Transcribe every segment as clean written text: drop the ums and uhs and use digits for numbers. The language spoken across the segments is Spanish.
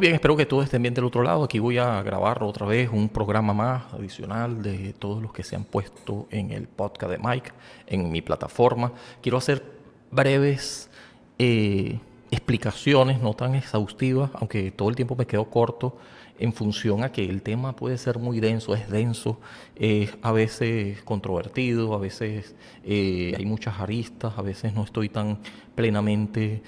bien, espero que todos estén bien del otro lado. Aquí voy a grabar otra vez un programa más adicional de todos los que se han puesto en el podcast de Mike, en mi plataforma. Quiero hacer breves eh, explicaciones, no tan exhaustivas, aunque todo el tiempo me quedo corto en función a que el tema puede ser muy denso, es denso, es a veces controvertido, a veces hay muchas aristas, a veces no estoy tan plenamente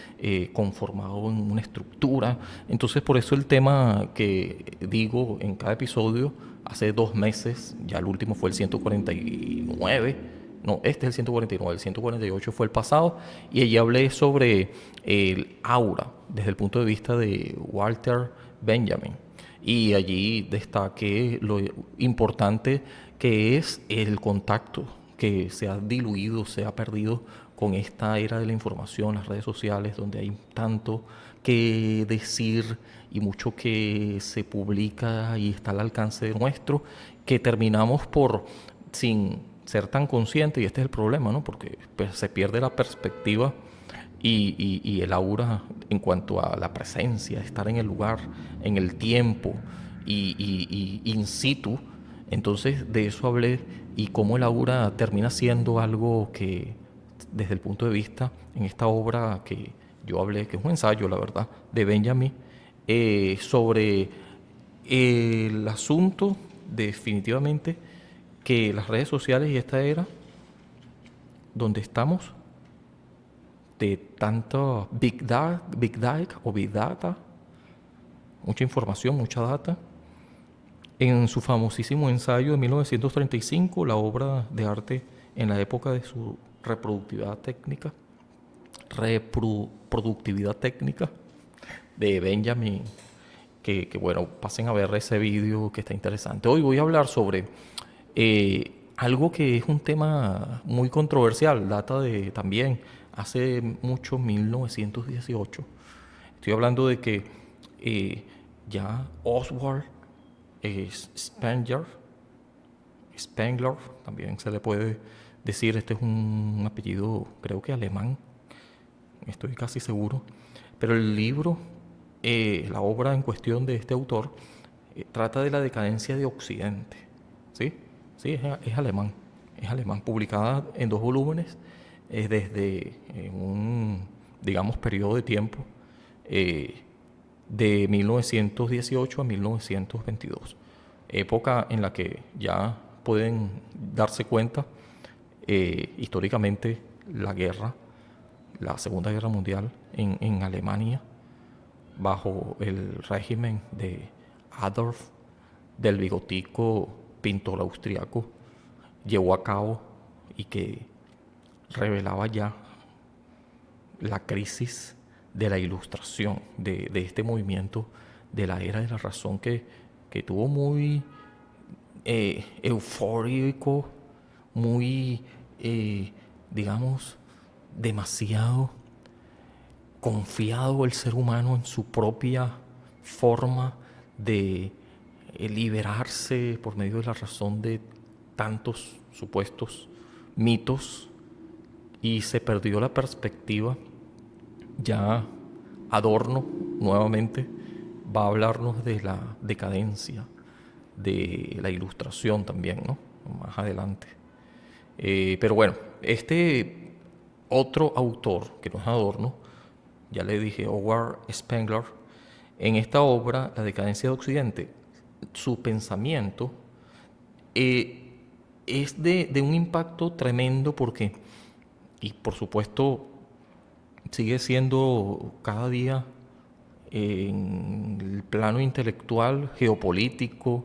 conformado en una estructura. Entonces por eso el tema que digo en cada episodio, hace 2 meses, ya el último fue el 149, no, este es el 149, el 148 fue el pasado, y allí hablé sobre el aura desde el punto de vista de Walter Benjamin. Y allí destaqué lo importante que es el contacto que se ha diluido, se ha perdido con esta era de la información, las redes sociales, donde hay tanto que decir y mucho que se publica y está al alcance de nuestro, que terminamos por, sin ser tan conscientes, y este es el problema, ¿no? Porque pues, se pierde la perspectiva y el aura en cuanto a la presencia, estar en el lugar, en el tiempo y in situ. Entonces de eso hablé y cómo el aura termina siendo algo que desde el punto de vista en esta obra que yo hablé, que es un ensayo, la verdad, de Benjamin, sobre el asunto definitivamente que las redes sociales y esta era donde estamos de tanto Big Data, mucha información, mucha data. En su famosísimo ensayo de 1935, la obra de arte en la época de su reproductividad técnica de Benjamin, bueno, pasen a ver ese vídeo que está interesante. Hoy voy a hablar sobre algo que es un tema muy controversial, data de también hace mucho, 1918. Estoy hablando de que ya Oswald Spengler, Spengler, también se le puede decir, este es un apellido creo que alemán, estoy casi seguro, pero el libro, la obra en cuestión de este autor, trata de la decadencia de Occidente, ¿sí? Sí, es alemán, publicada en 2 volúmenes desde un, digamos, periodo de tiempo eh, de 1918 a 1922, época en la que ya pueden darse cuenta históricamente la guerra, la Segunda Guerra Mundial en Alemania, bajo el régimen de Adolf, del bigotico pintor austriaco, llevó a cabo y que revelaba ya la crisis de la ilustración, de este movimiento de la era de la razón que tuvo muy eufórico, muy, digamos, demasiado confiado el ser humano en su propia forma de liberarse por medio de la razón de tantos supuestos mitos y se perdió la perspectiva. Ya Adorno nuevamente va a hablarnos de la decadencia, de la ilustración también, ¿no? Más adelante. Pero bueno, este otro autor, que no es Adorno, ya le dije, Howard Spengler, en esta obra, La decadencia de Occidente, su pensamiento eh, es de un impacto tremendo porque, y por supuesto, sigue siendo cada día en el plano intelectual, geopolítico,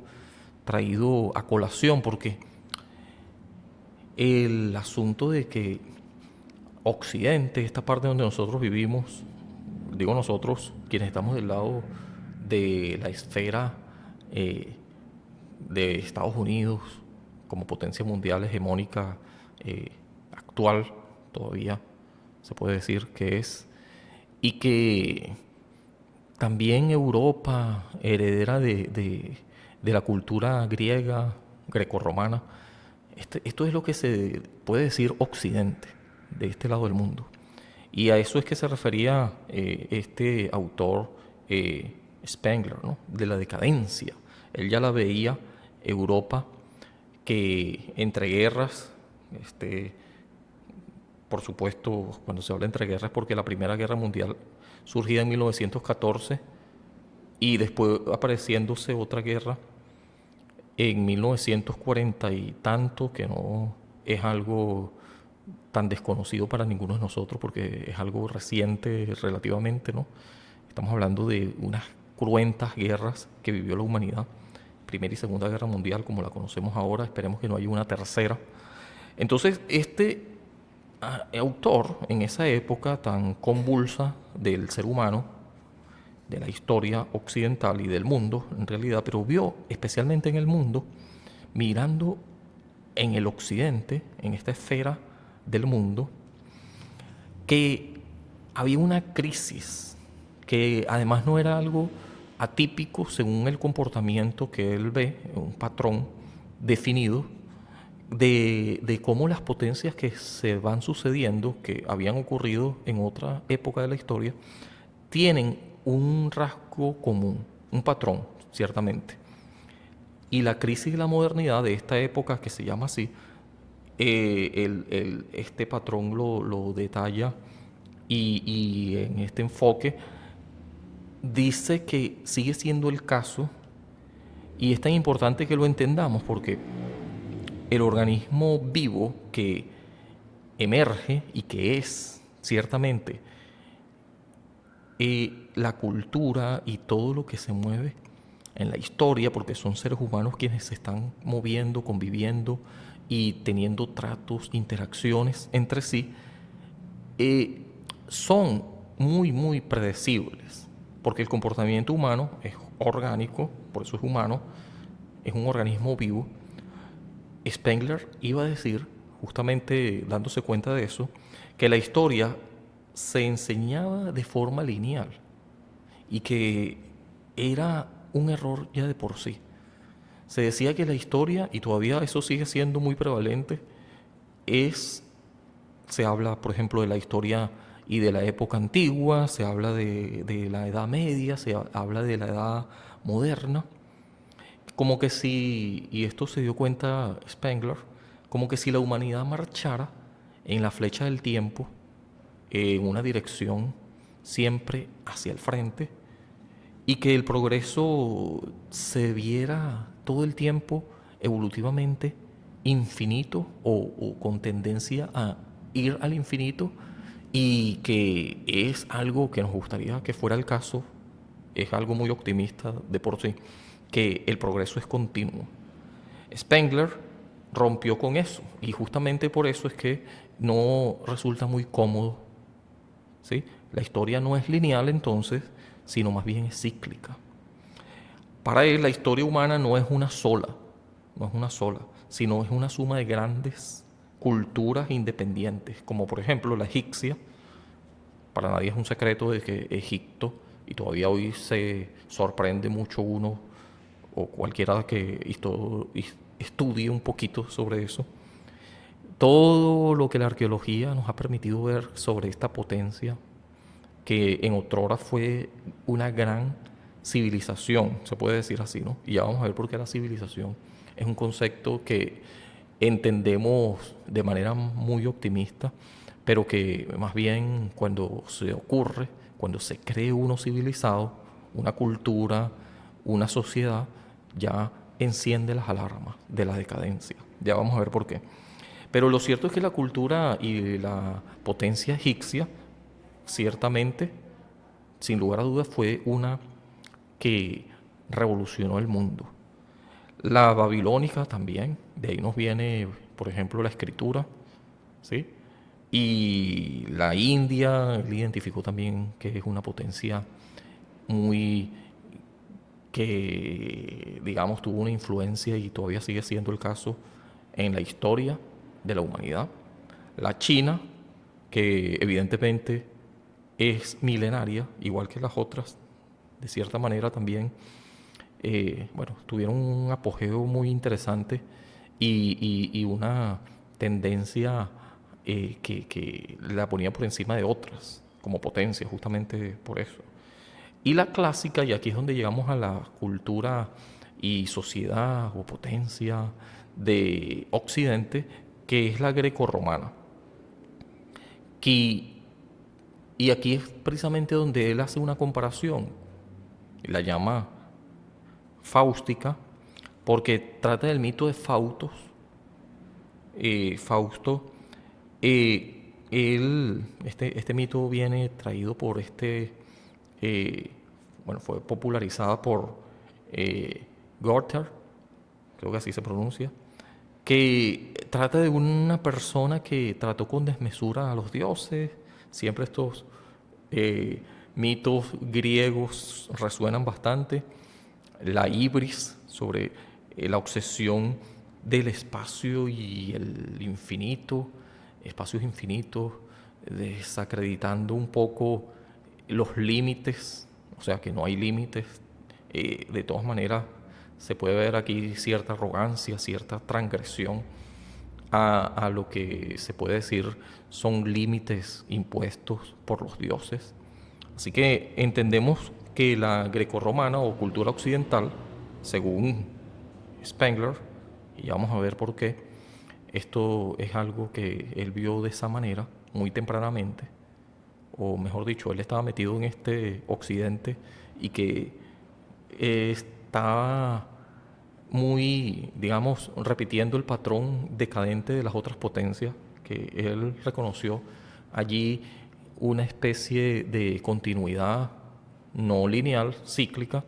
traído a colación, porque el asunto de que Occidente, esta parte donde nosotros vivimos, digo nosotros, quienes estamos del lado de la esfera eh, de Estados Unidos como potencia mundial hegemónica actual, todavía se puede decir que es, y que también Europa, heredera de la cultura griega, grecorromana, esto es lo que se puede decir Occidente, de este lado del mundo. Y a eso es que se refería este autor Spengler, ¿no? De la decadencia. Él ya la veía Europa que entre guerras, por supuesto, cuando se habla entre guerras, porque la Primera Guerra Mundial surgía en 1914 y después apareciéndose otra guerra en 1940 y tanto, que no es algo tan desconocido para ninguno de nosotros porque es algo reciente relativamente, ¿no? Estamos hablando de unas cruentas guerras que vivió la humanidad, Primera y Segunda Guerra Mundial como la conocemos ahora, esperemos que no haya una tercera. Entonces, autor en esa época tan convulsa del ser humano, de la historia occidental y del mundo en realidad, pero vio especialmente en el mundo, mirando en el occidente, en esta esfera del mundo, que había una crisis, que además no era algo atípico según el comportamiento que él ve, un patrón definido de cómo las potencias que se van sucediendo, que habían ocurrido en otra época de la historia, tienen un rasgo común, un patrón, ciertamente. Y la crisis de la modernidad de esta época, que se llama así, este patrón lo detalla y en este enfoque dice que sigue siendo el caso y es tan importante que lo entendamos porque el organismo vivo que emerge y que es ciertamente la cultura y todo lo que se mueve en la historia, porque son seres humanos quienes se están moviendo, conviviendo y teniendo tratos, interacciones entre sí, son muy, muy predecibles, porque el comportamiento humano es orgánico, por eso es humano, es un organismo vivo. Spengler iba a decir, justamente dándose cuenta de eso, que la historia se enseñaba de forma lineal y que era un error ya de por sí. Se decía que la historia, y todavía eso sigue siendo muy prevalente, se habla, por ejemplo, de la historia y de la época antigua, se habla de la Edad Media, se habla de la Edad Moderna, como que si, y esto se dio cuenta Spengler, como que si la humanidad marchara en la flecha del tiempo, en una dirección siempre hacia el frente, y que el progreso se viera todo el tiempo evolutivamente infinito o con tendencia a ir al infinito y que es algo que nos gustaría que fuera el caso, es algo muy optimista de por sí, que el progreso es continuo. Spengler rompió con eso y justamente por eso es que no resulta muy cómodo, ¿sí? La historia no es lineal entonces, sino más bien es cíclica. Para él la historia humana no es una sola, no es una sola, sino es una suma de grandes culturas independientes, como por ejemplo la egipcia. Para nadie es un secreto de que Egipto, y todavía hoy se sorprende mucho uno o cualquiera que estudie un poquito sobre eso, todo lo que la arqueología nos ha permitido ver sobre esta potencia, que en otrora fue una gran civilización, se puede decir así, ¿no? Y ya vamos a ver por qué la civilización es un concepto que entendemos de manera muy optimista, pero que más bien cuando se ocurre, cuando se cree uno civilizado, una cultura, una sociedad, ya enciende las alarmas de la decadencia. Ya vamos a ver por qué. Pero lo cierto es que la cultura y la potencia egipcia, ciertamente, sin lugar a dudas, fue una que revolucionó el mundo. La babilónica también, de ahí nos viene, por ejemplo, la escritura, ¿sí? Y la India, él identificó también que es una potencia muy que, digamos, tuvo una influencia y todavía sigue siendo el caso en la historia de la humanidad. La China, que evidentemente es milenaria, igual que las otras, de cierta manera también, bueno, tuvieron un apogeo muy interesante y una tendencia que la ponía por encima de otras, como potencia, justamente por eso. Y la clásica, y aquí es donde llegamos a la cultura y sociedad o potencia de Occidente, que es la grecorromana. Que, y aquí es precisamente donde él hace una comparación, la llama fáustica, porque trata del mito de Fautos. Fausto, este mito viene traído por bueno, fue popularizada por Goethe, creo que así se pronuncia, que trata de una persona que trató con desmesura a los dioses. Siempre estos mitos griegos resuenan bastante. La ibris sobre la obsesión del espacio y el infinito, espacios infinitos, desacreditando un poco los límites, o sea que no hay límites. De todas maneras, se puede ver aquí cierta arrogancia, cierta transgresión a lo que se puede decir son límites impuestos por los dioses. Así que entendemos que la grecorromana o cultura occidental, según Spengler, y ya vamos a ver por qué, esto es algo que él vio de esa manera muy tempranamente, o mejor dicho, él estaba metido en este occidente y que está muy, digamos, repitiendo el patrón decadente de las otras potencias que él reconoció allí, una especie de continuidad no lineal, cíclica,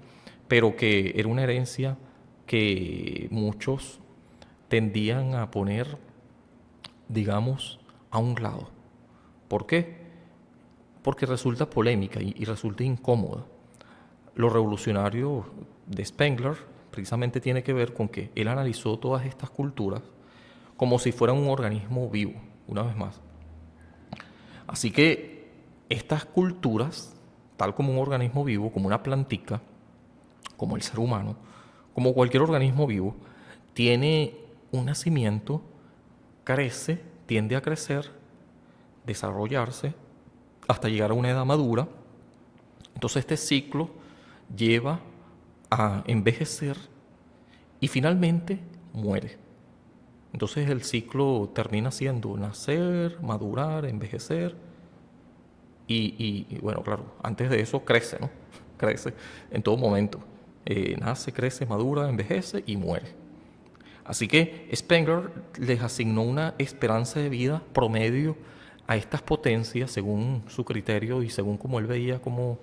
pero que era una herencia que muchos tendían a poner, digamos, a un lado. ¿Por qué? Porque resulta polémica y resulta incómoda. Lo revolucionario de Spengler precisamente tiene que ver con que él analizó todas estas culturas como si fueran un organismo vivo, una vez más. Así que estas culturas, tal como un organismo vivo, como una plantica, como el ser humano, como cualquier organismo vivo, tiene un nacimiento, crece, tiende a crecer, desarrollarse, hasta llegar a una edad madura. Entonces este ciclo lleva a envejecer y finalmente muere. Entonces el ciclo termina siendo nacer, madurar, envejecer y bueno, claro, antes de eso crece, ¿no? Crece en todo momento. Nace, crece, madura, envejece y muere. Así que Spengler les asignó una esperanza de vida promedio a estas potencias según su criterio y según como él veía cómo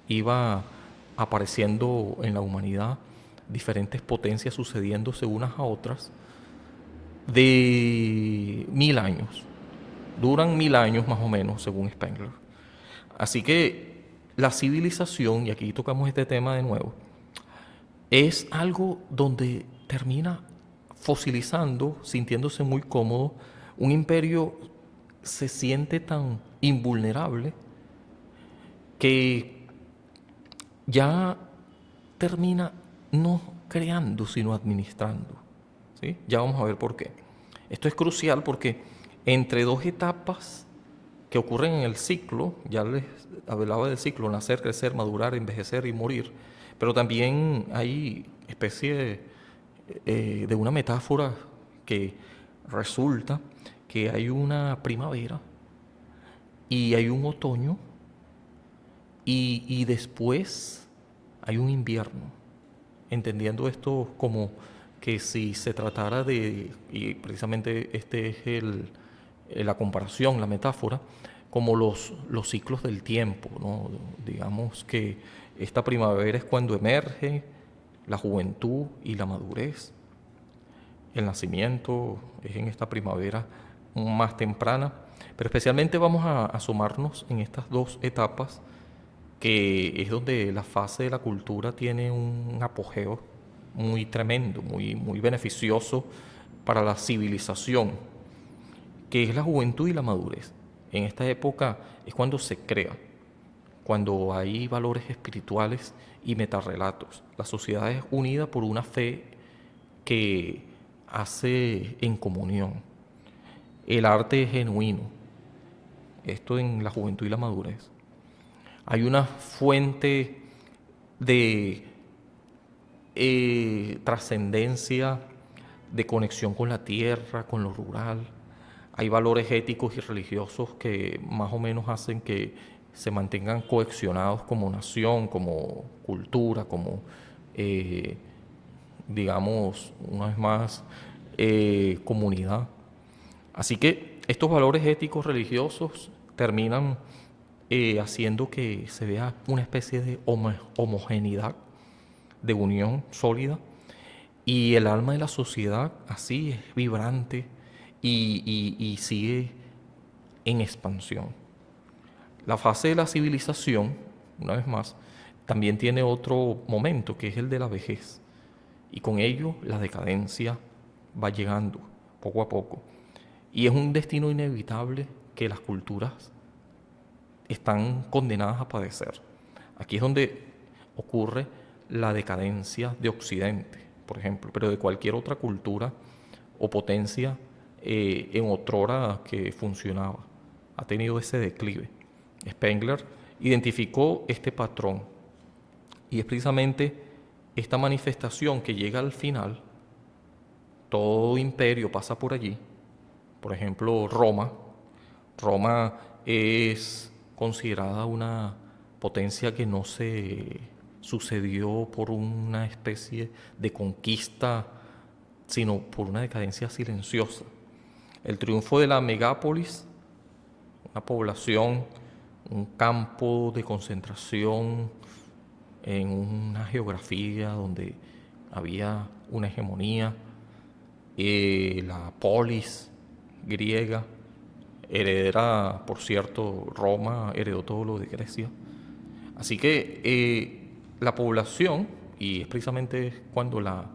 iba apareciendo en la humanidad diferentes potencias sucediéndose unas a otras de 1000 años. Duran 1000 años más o menos, según Spengler. Así que la civilización, y aquí tocamos este tema de nuevo, es algo donde termina fosilizando, sintiéndose muy cómodo. Un imperio se siente tan invulnerable que ya termina no creando, sino administrando. ¿Sí? Ya vamos a ver por qué. Esto es crucial porque entre dos etapas que ocurren en el ciclo, ya les hablaba del ciclo, nacer, crecer, madurar, envejecer y morir, pero también hay especie de una metáfora que resulta que hay una primavera y hay un otoño y después hay un invierno, entendiendo esto como que si se tratara de, y precisamente este es la comparación, la metáfora, como los ciclos del tiempo, ¿no? Digamos que esta primavera es cuando emerge la juventud y la madurez. El nacimiento es en esta primavera más temprana, pero especialmente vamos a asomarnos en estas dos etapas que es donde la fase de la cultura tiene un apogeo muy tremendo, muy beneficioso para la civilización, que es la juventud y la madurez. En esta época es cuando se crea, cuando hay valores espirituales y metarrelatos. La sociedad es unida por una fe que hace en comunión. El arte es genuino, esto en la juventud y la madurez. Hay una fuente de trascendencia, de conexión con la tierra, con lo rural. Hay valores éticos y religiosos que más o menos hacen que se mantengan cohesionados como nación, como cultura, como, eh, digamos, una vez más, comunidad. Así que estos valores éticos religiosos terminan haciendo que se vea una especie de homogeneidad, de unión sólida, y el alma de la sociedad así es vibrante y sigue en expansión. La fase de la civilización, una vez más, también tiene otro momento que es el de la vejez, y con ello la decadencia va llegando poco a poco. Y es un destino inevitable que las culturas están condenadas a padecer. Aquí es donde ocurre la decadencia de Occidente, por ejemplo, pero de cualquier otra cultura o potencia en otrora que funcionaba. Ha tenido ese declive. Spengler identificó este patrón y es precisamente esta manifestación que llega al final. Todo imperio pasa por allí. Por ejemplo, Roma. Roma es considerada una potencia que no se sucedió por una especie de conquista, sino por una decadencia silenciosa. El triunfo de la megápolis, una población, un campo de concentración en una geografía donde había una hegemonía, la polis griega, heredera, por cierto, Roma heredó todo lo de Grecia. Así que la población, y es precisamente cuando la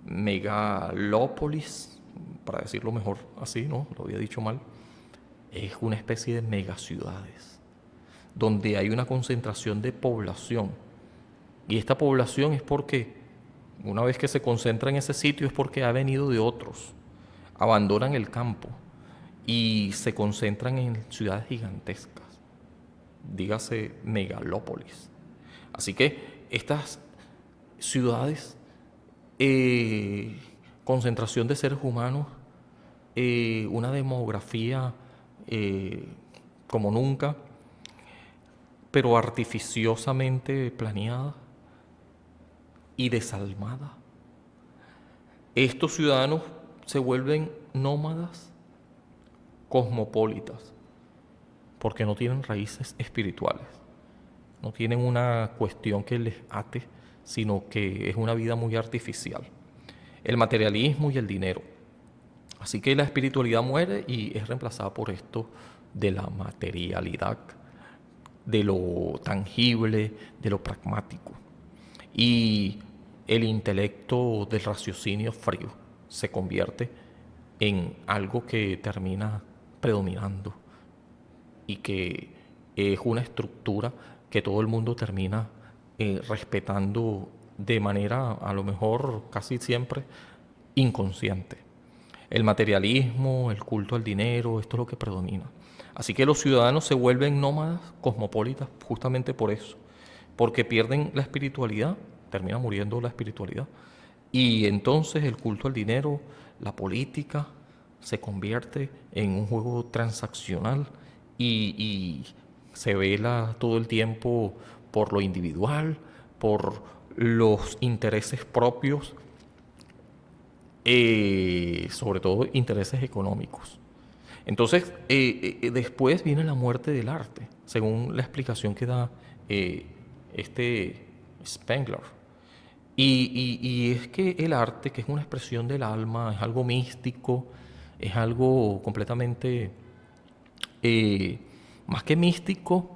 megalópolis, para decirlo mejor así, ¿no? Lo había dicho mal, es una especie de megaciudades, donde hay una concentración de población. Y esta población es porque, una vez que se concentra en ese sitio, es porque ha venido de otros. Abandonan el campo y se concentran en ciudades gigantescas, dígase megalópolis. Así que estas ciudades, concentración de seres humanos, una demografía como nunca, pero artificiosamente planeada y desalmada. Estos ciudadanos se vuelven nómadas cosmopolitas porque no tienen raíces espirituales, no tienen una cuestión que les ate, sino que es una vida muy artificial. El materialismo y el dinero. Así que la espiritualidad muere y es reemplazada por esto de la materialidad, de lo tangible, de lo pragmático. Y el intelecto del raciocinio frío se convierte en algo que termina predominando y que es una estructura que todo el mundo termina respetando de manera a lo mejor casi siempre inconsciente. El materialismo, el culto al dinero, esto es lo que predomina. Así que los ciudadanos se vuelven nómadas cosmopolitas justamente por eso, porque pierden la espiritualidad, termina muriendo la espiritualidad. Y entonces el culto al dinero, la política, se convierte en un juego transaccional y se vela todo el tiempo por lo individual, por los intereses propios, sobre todo intereses económicos. Entonces, después viene la muerte del arte, según la explicación que da este Spengler. Y es que el arte, que es una expresión del alma, es algo místico, es algo completamente eh, más que místico,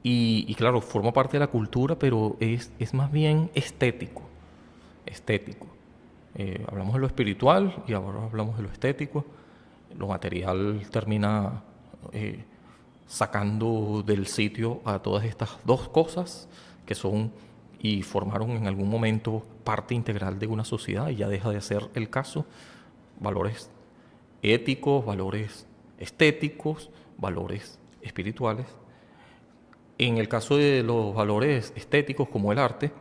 y claro, forma parte de la cultura, pero es más bien estético. Estético. Hablamos de lo espiritual y ahora hablamos de lo estético. Lo material termina sacando del sitio a todas estas dos cosas que son y formaron en algún momento parte integral de una sociedad y ya deja de ser el caso. Valores éticos, valores estéticos, valores espirituales. En el caso de los valores estéticos como el arte,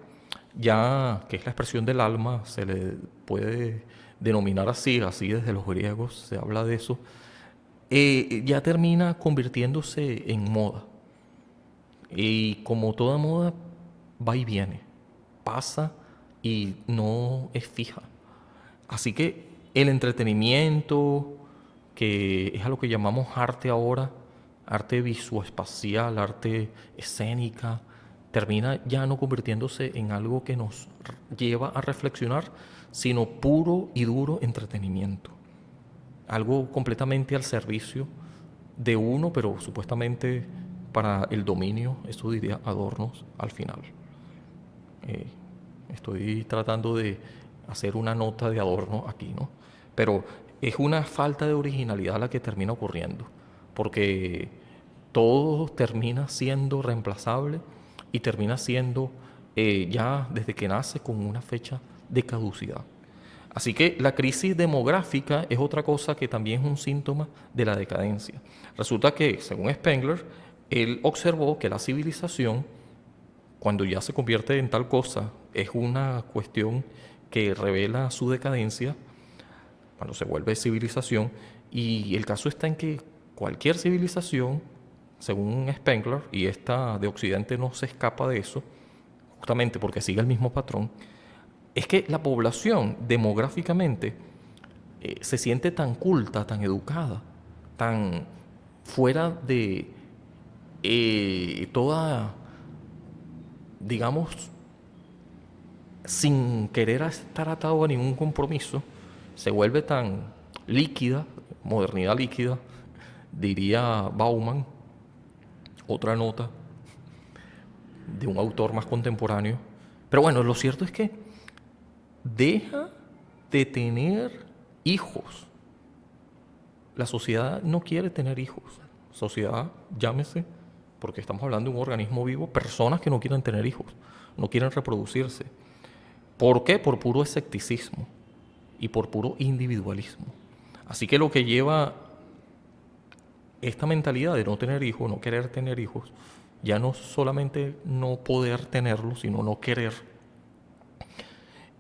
ya que es la expresión del alma, se le puede denominar así, así desde los griegos se habla de eso, ya termina convirtiéndose en moda. Y como toda moda, va y viene, pasa y no es fija. Así que el entretenimiento, que es a lo que llamamos arte ahora, arte visuoespacial, arte escénica, termina ya no convirtiéndose en algo que nos lleva a reflexionar, sino puro y duro entretenimiento. Algo completamente al servicio de uno, pero supuestamente para el dominio, eso diría Adornos al final. Eh, Estoy tratando de hacer una nota de adorno aquí, ¿no? Pero es una falta de originalidad la que termina ocurriendo, porque todo termina siendo reemplazable y termina siendo ya desde que nace con una fecha de caducidad. Así que la crisis demográfica es otra cosa que también es un síntoma de la decadencia. Resulta que, según Spengler, él observó que la civilización, cuando ya se convierte en tal cosa, es una cuestión que revela su decadencia, cuando se vuelve civilización, y el caso está en que cualquier civilización, según Spengler, y esta de Occidente no se escapa de eso, justamente porque sigue el mismo patrón, es que la población demográficamente se siente tan culta, tan educada, tan fuera de toda, digamos, sin querer estar atado a ningún compromiso, se vuelve tan líquida, modernidad líquida, diría Bauman, otra nota de un autor más contemporáneo. Pero bueno, lo cierto es que deja de tener hijos. La sociedad no quiere tener hijos. Sociedad, llámese, porque estamos hablando de un organismo vivo, personas que no quieren tener hijos, no quieren reproducirse. ¿Por qué? Por puro escepticismo y por puro individualismo. Así que lo que lleva esta mentalidad de no tener hijos, no querer tener hijos, ya no solamente no poder tenerlos, sino no querer.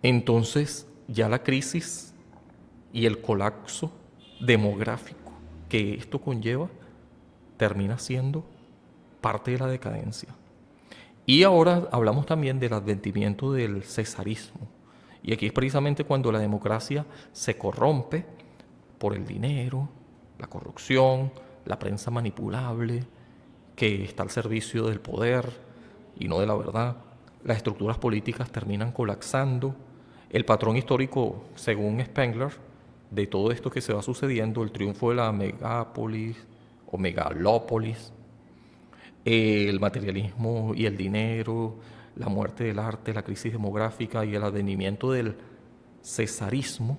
Entonces ya la crisis y el colapso demográfico que esto conlleva termina siendo parte de la decadencia. Y ahora hablamos también del advenimiento del cesarismo. Y aquí es precisamente cuando la democracia se corrompe por el dinero, la corrupción, la prensa manipulable, que está al servicio del poder y no de la verdad. Las estructuras políticas terminan colapsando. El patrón histórico, según Spengler, de todo esto que se va sucediendo, el triunfo de la megápolis o megalópolis, el materialismo y el dinero, la muerte del arte, la crisis demográfica y el advenimiento del cesarismo,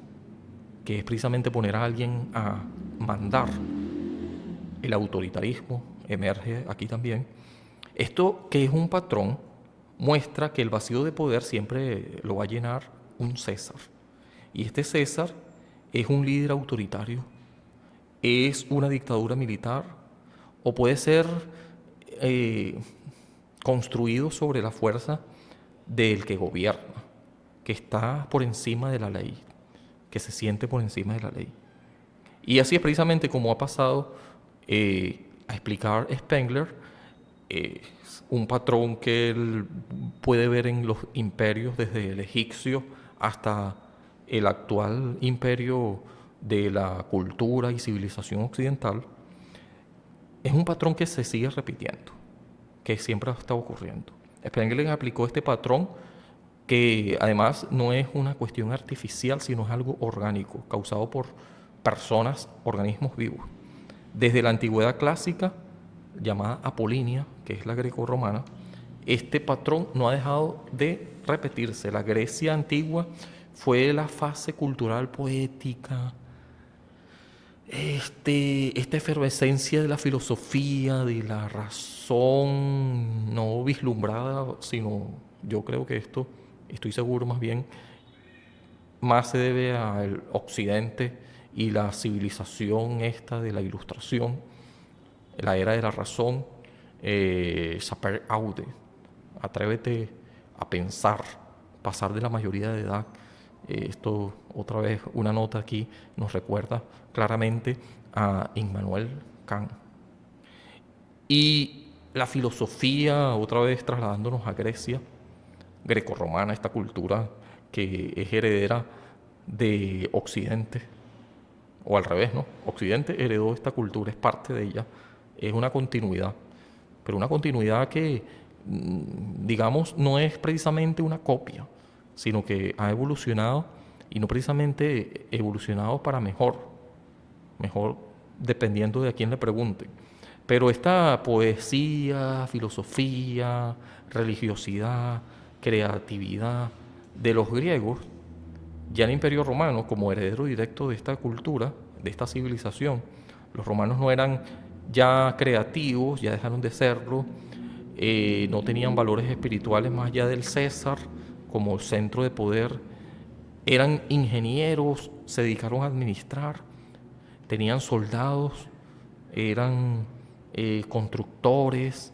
que es precisamente poner a alguien a mandar. El autoritarismo emerge aquí también. Esto, que es un patrón, muestra que el vacío de poder siempre lo va a llenar un César. Y este César es un líder autoritario, es una dictadura militar o puede ser eh, construido sobre la fuerza del que gobierna, que está por encima de la ley, que se siente por encima de la ley. Y así es precisamente como ha pasado a explicar Spengler, un patrón que él puede ver en los imperios desde el egipcio hasta el actual imperio de la cultura y civilización occidental. Es un patrón que se sigue repitiendo, que siempre está ocurriendo. Spengler aplicó este patrón que además no es una cuestión artificial, sino es algo orgánico, causado por personas, organismos vivos. Desde la antigüedad clásica, llamada apolínea, que es la greco-romana, este patrón no ha dejado de repetirse. La Grecia antigua fue la fase cultural poética, esta efervescencia de la filosofía, de la razón no vislumbrada, sino yo creo que esto, estoy seguro más bien, más se debe al occidente y la civilización esta de la ilustración, la era de la razón, Saper aude, atrévete a pensar, pasar de la mayoría de edad. Esto, otra vez, una nota aquí nos recuerda claramente a Immanuel Kant. Y la filosofía, otra vez trasladándonos a Grecia, grecorromana, esta cultura que es heredera de Occidente, o al revés, ¿no? Occidente heredó esta cultura, es parte de ella, es una continuidad, pero una continuidad que, digamos, no es precisamente una copia, sino que ha evolucionado y no precisamente evolucionado para mejor dependiendo de a quién le pregunte. Pero esta poesía, filosofía, religiosidad, creatividad de los griegos, ya el Imperio Romano, como heredero directo de esta cultura, de esta civilización, los romanos no eran ya creativos, ya dejaron de serlo, no tenían valores espirituales más allá del César como centro de poder, eran ingenieros, se dedicaron a administrar, tenían soldados, eran constructores,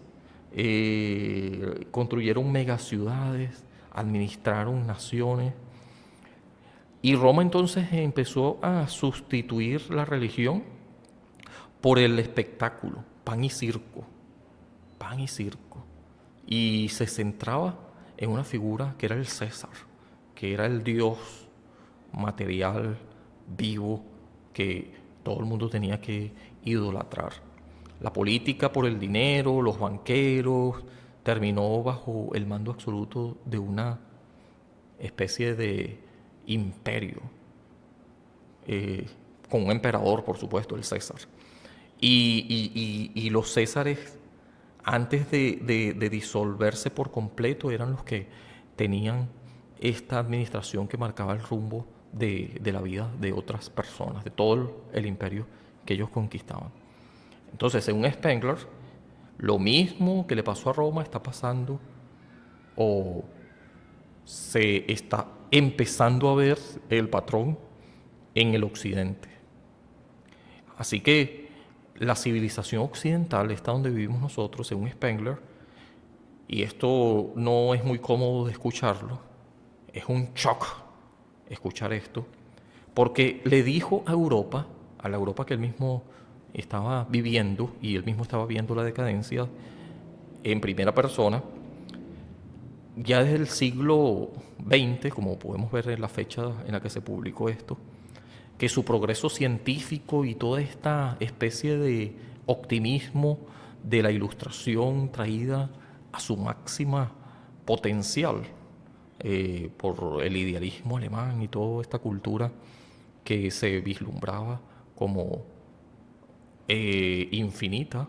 construyeron megaciudades, administraron naciones. Y Roma entonces empezó a sustituir la religión por el espectáculo, pan y circo, pan y circo. Y se centraba en una figura que era el César, que era el dios material, vivo, que todo el mundo tenía que idolatrar. La política por el dinero, los banqueros, terminó bajo el mando absoluto de una especie de imperio, con un emperador, por supuesto, el César. Y los Césares, antes de disolverse por completo, eran los que tenían esta administración que marcaba el rumbo de la vida de otras personas, de todo el imperio que ellos conquistaban. Entonces, según Spengler, lo mismo que le pasó a Roma está pasando o se está empezando a ver el patrón en el occidente. Así que la civilización occidental está donde vivimos nosotros, según Spengler, y esto no es muy cómodo de escucharlo, es un shock escuchar esto, porque le dijo a la Europa que él mismo estaba viviendo, y él mismo estaba viendo la decadencia en primera persona, ya desde el siglo XX, como podemos ver en la fecha en la que se publicó esto, que su progreso científico y toda esta especie de optimismo de la ilustración traída a su máxima potencial por el idealismo alemán y toda esta cultura que se vislumbraba como infinita,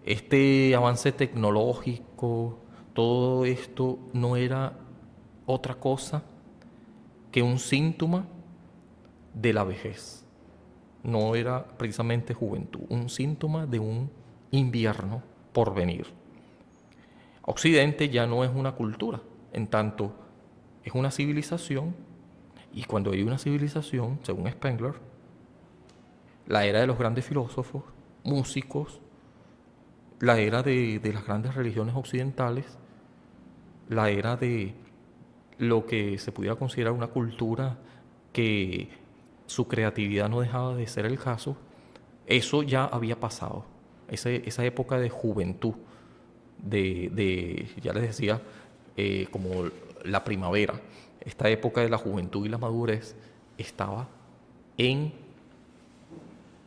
este avance tecnológico, todo esto no era otra cosa que un síntoma de la vejez. No era precisamente juventud, un síntoma de un invierno por venir. Occidente ya no es una cultura, en tanto es una civilización, y cuando hay una civilización, según Spengler, la era de los grandes filósofos, músicos, la era de las grandes religiones occidentales, la era de lo que se pudiera considerar una cultura que su creatividad no dejaba de ser el caso, eso ya había pasado. Esa época de juventud, ya les decía, como la primavera, esta época de la juventud y la madurez estaba en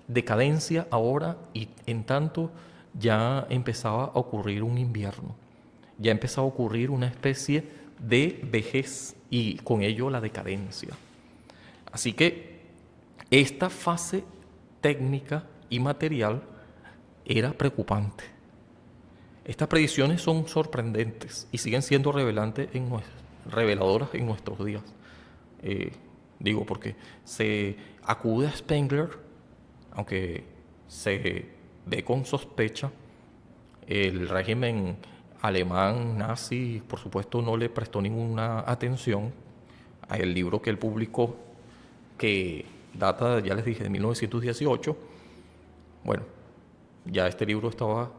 decadencia ahora, y en tanto ya empezaba a ocurrir un invierno, ya empezaba a ocurrir una especie de vejez y con ello la decadencia. Así que esta fase técnica y material era preocupante. Estas predicciones son sorprendentes y siguen siendo reveladoras en nuestros días. Eh, Digo porque se acude a Spengler, aunque se ve con sospecha. El régimen alemán nazi, por supuesto, no le prestó ninguna atención al libro que él publicó, que data, ya les dije, de 1918. Bueno, ya este libro estaba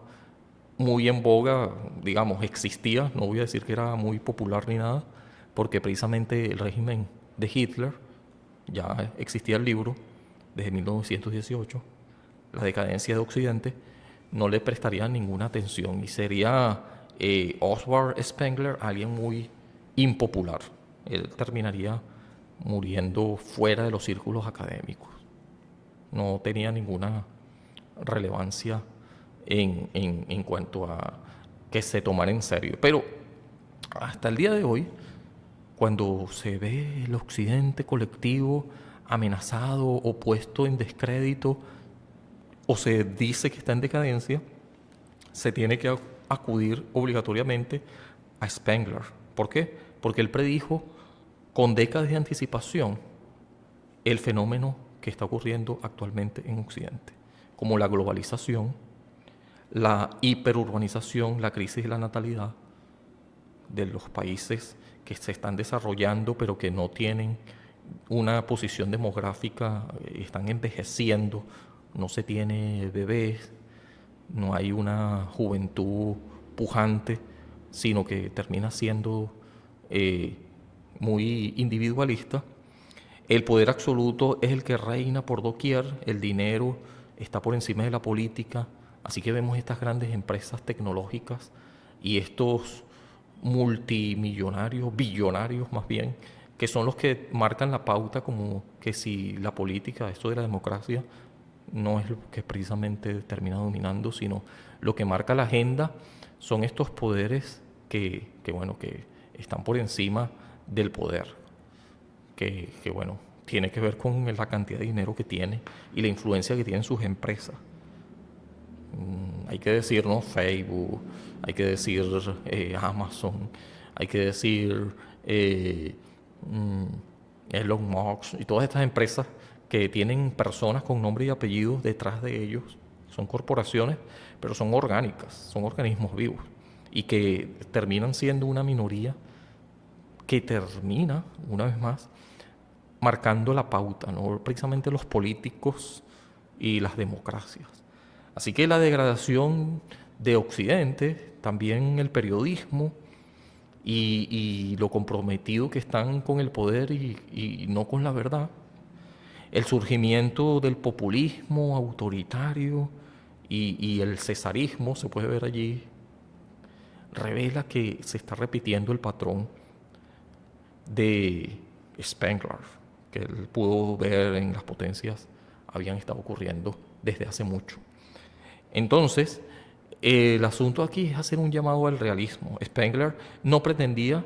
muy en boga, digamos, existía, no voy a decir que era muy popular ni nada, porque precisamente el régimen de Hitler, ya existía el libro desde 1918, La decadencia de Occidente, no le prestaría ninguna atención y sería Oswald Spengler alguien muy impopular. Él terminaría muriendo fuera de los círculos académicos. No tenía ninguna relevancia en cuanto a que se tomara en serio. Pero hasta el día de hoy, cuando se ve el occidente colectivo amenazado o puesto en descrédito o se dice que está en decadencia, se tiene que acudir obligatoriamente a Spengler. ¿Por qué? Porque él predijo con décadas de anticipación el fenómeno que está ocurriendo actualmente en Occidente, como la globalización, la hiperurbanización, la crisis de la natalidad de los países que se están desarrollando pero que no tienen una posición demográfica, están envejeciendo, no se tiene bebés, no hay una juventud pujante, sino que termina siendo eh, muy individualista. El poder absoluto es el que reina por doquier, el dinero está por encima de la política, así que vemos estas grandes empresas tecnológicas y estos multimillonarios, billonarios más bien, que son los que marcan la pauta como que si la política, esto de la democracia, no es lo que precisamente termina dominando, sino lo que marca la agenda son estos poderes bueno, que están por encima del poder, que bueno, tiene que ver con la cantidad de dinero que tiene y la influencia que tienen sus empresas. Hay que decir, ¿no? Facebook, hay que decir Amazon, hay que decir Elon Musk y todas estas empresas que tienen personas con nombre y apellido detrás de ellos. Son corporaciones, pero son orgánicas, son organismos vivos y que terminan siendo una minoría que termina, una vez más, marcando la pauta, no precisamente los políticos y las democracias. Así que la degradación de Occidente, también el periodismo y lo comprometido que están con el poder y no con la verdad, el surgimiento del populismo autoritario y el cesarismo, se puede ver allí, revela que se está repitiendo el patrón de Spengler, que él pudo ver en las potencias habían estado ocurriendo desde hace mucho. Entonces, el asunto aquí es hacer un llamado al realismo. Spengler no pretendía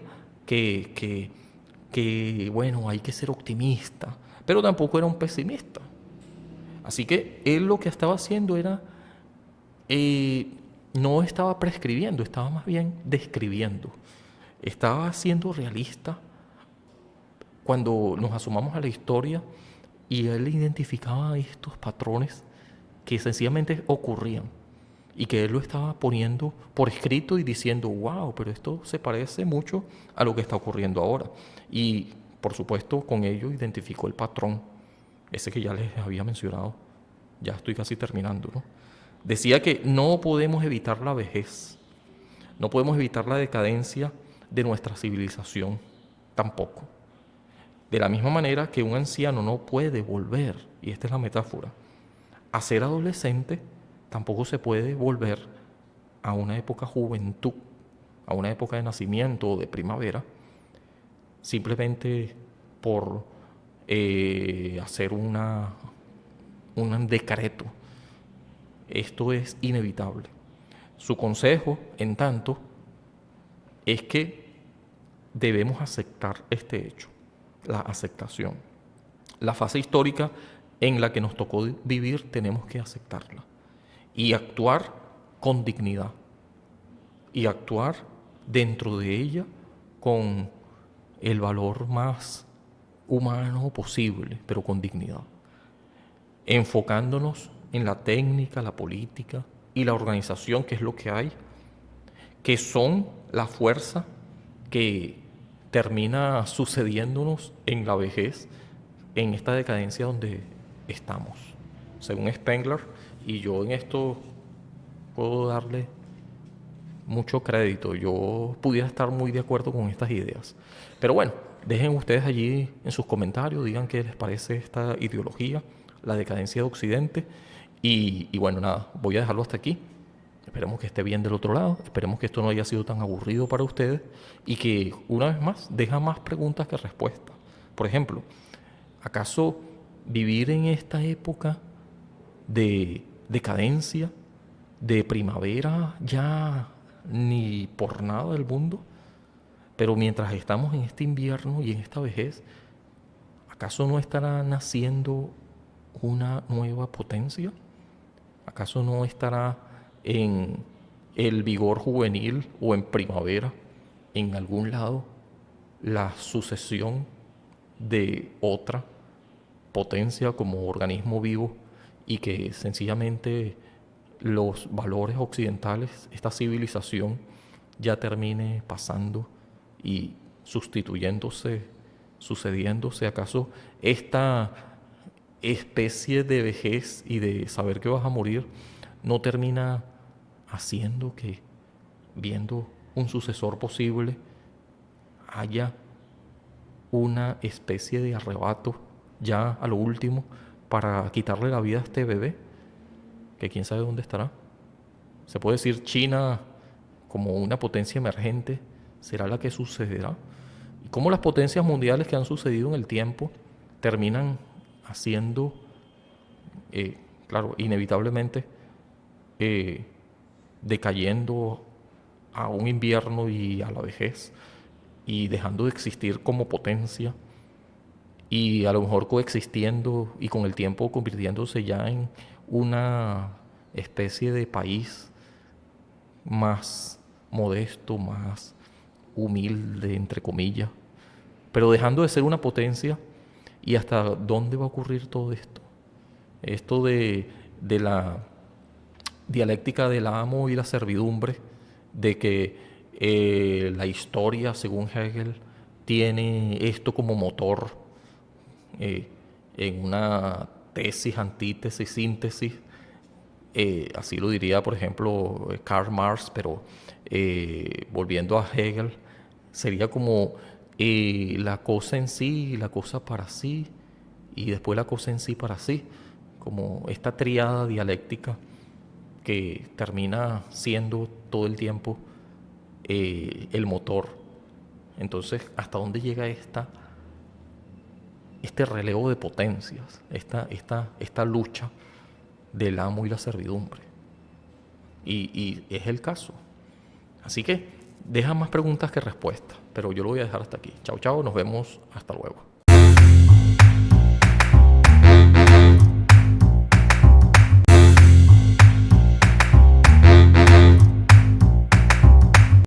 bueno, hay que ser optimista, pero tampoco era un pesimista. Así que él lo que estaba haciendo era, no estaba prescribiendo, estaba más bien describiendo. Estaba siendo realista cuando nos asomamos a la historia y él identificaba estos patrones que sencillamente ocurrían y que él lo estaba poniendo por escrito y diciendo, wow, pero esto se parece mucho a lo que está ocurriendo ahora. Y por supuesto con ello identificó el patrón, ese que ya les había mencionado, ya estoy casi terminando, ¿no? Decía que no podemos evitar la vejez, no podemos evitar la decadencia de nuestra civilización, tampoco. De la misma manera que un anciano no puede volver, y esta es la metáfora, a ser adolescente, tampoco se puede volver a una época juventud, a una época de nacimiento o de primavera, simplemente por hacer un decreto. Esto es inevitable. Su consejo, en tanto, es que debemos aceptar este hecho, la aceptación. La fase histórica en la que nos tocó vivir tenemos que aceptarla y actuar con dignidad y actuar dentro de ella con el valor más humano posible, pero con dignidad, enfocándonos en la técnica, la política y la organización, que es lo que hay, que son la fuerza que termina sucediéndonos en la vejez, en esta decadencia donde estamos, según Spengler, y yo en esto puedo darle mucho crédito. Yo pudiera estar muy de acuerdo con estas ideas. Pero bueno, dejen ustedes allí en sus comentarios, digan qué les parece esta ideología, la decadencia de Occidente. Y bueno, nada, voy a dejarlo hasta aquí. Esperemos que esté bien del otro lado, esperemos que esto no haya sido tan aburrido para ustedes y que una vez más deja más preguntas que respuestas. Por ejemplo, ¿acaso vivir en esta época de decadencia, de primavera, ya ni por nada del mundo? Pero mientras estamos en este invierno y en esta vejez, ¿acaso no estará naciendo una nueva potencia? ¿Acaso no estará en el vigor juvenil o en primavera, en algún lado, la sucesión de otra potencia como organismo vivo y que sencillamente los valores occidentales, esta civilización, ya termine pasando y sustituyéndose, sucediéndose? ¿Acaso esta especie de vejez y de saber que vas a morir no termina haciendo que, viendo un sucesor posible, haya una especie de arrebato ya a lo último para quitarle la vida a este bebé, que quién sabe dónde estará? Se puede decir China como una potencia emergente, ¿será la que sucederá? Y cómo las potencias mundiales que han sucedido en el tiempo terminan haciendo, claro, inevitablemente, eh, decayendo a un invierno y a la vejez y dejando de existir como potencia y a lo mejor coexistiendo y con el tiempo convirtiéndose ya en una especie de país más modesto, más humilde, entre comillas, pero dejando de ser una potencia. ¿Y hasta dónde va a ocurrir todo esto? Esto de la dialéctica del amo y la servidumbre, de que la historia, según Hegel, tiene esto como motor, eh, en una tesis, antítesis, síntesis. Así lo diría, por ejemplo, Karl Marx, pero volviendo a Hegel, sería como la cosa en sí, la cosa para sí, y después la cosa en sí para sí, como esta triada dialéctica que termina siendo todo el tiempo el motor. Entonces, ¿hasta dónde llega este relevo de potencias, esta lucha del amo y la servidumbre? Y es el caso. Así que deja más preguntas que respuestas, pero yo lo voy a dejar hasta aquí. Chao, chao, nos vemos, hasta luego.